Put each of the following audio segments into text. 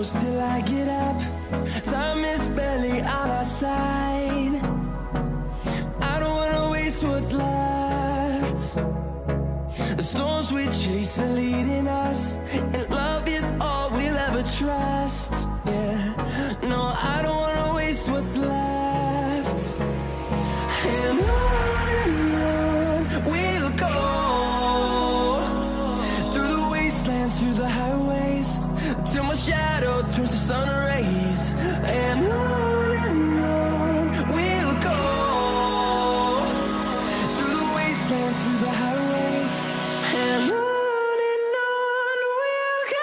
close till I get up. Time is barely on our side. I don't wanna waste what's left. The storms we chase are leading us, and love is all we'll ever trust. Yeah, no, I don't wanna waste what's left. And on we'll go, through the wastelands, through the highways, till my shadow turns to sun rays. And on we'll go, through the wastelands, through the highways, and on we'll go.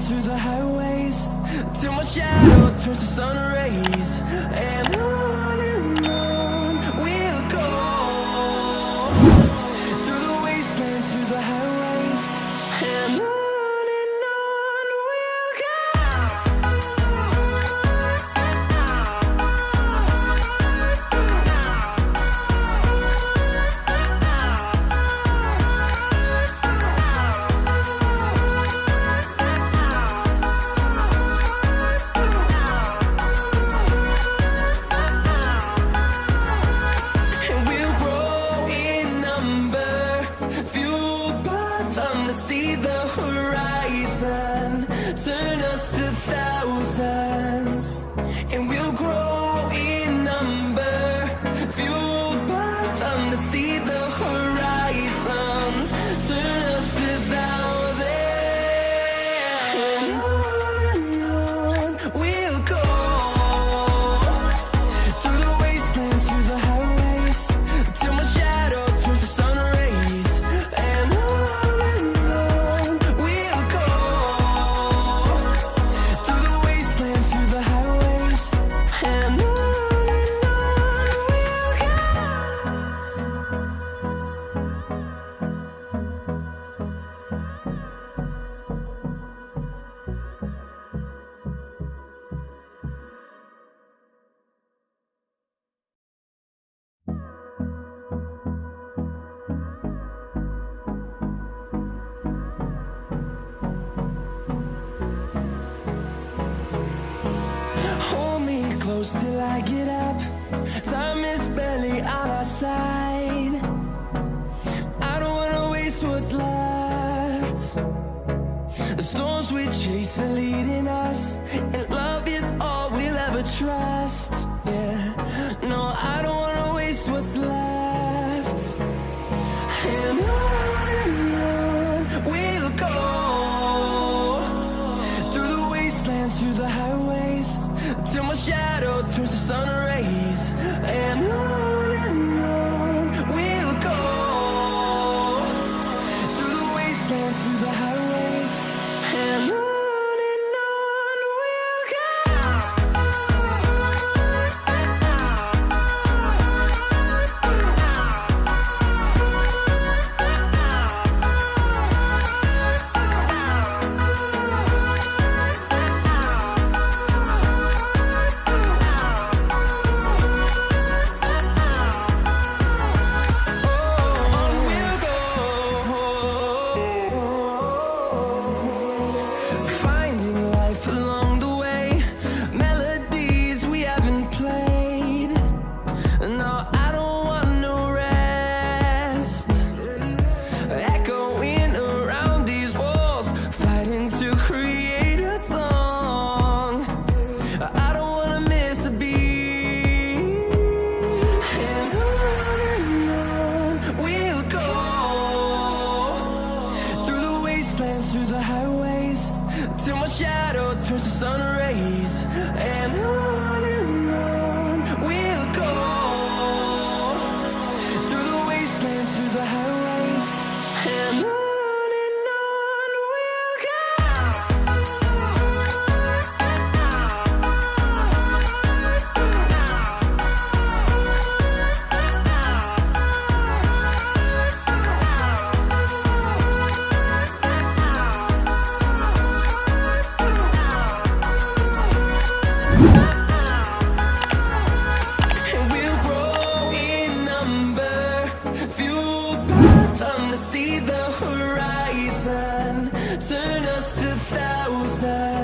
Through the highways, till my shadow turns to sun rays. And on we'll go, through the wastelands, through the highways, and on we'll go. See the horizon, turn us to thousands, and we'll grow in number, fueled by them to see the horizon, turn us to thousands. And on we'll go, through the wastelands, through the highways, till my shadow turns to sun rays. And close till I get up. Time is barely on our side. I don't wanna waste what's left. The storms we chase are leading us, and love is all we'll ever trust. Yeah, no, I don't wanna waste what's left. And on we'll go, through the wastelands, through the highways, till my shadow turns to sun rays. And on we'll go, through the wastelands, through the highways, and on we'll go. sun rays, and on we'll go, through the wastelands, through the highways, and on we'll go. See the horizon, turn us to thousands.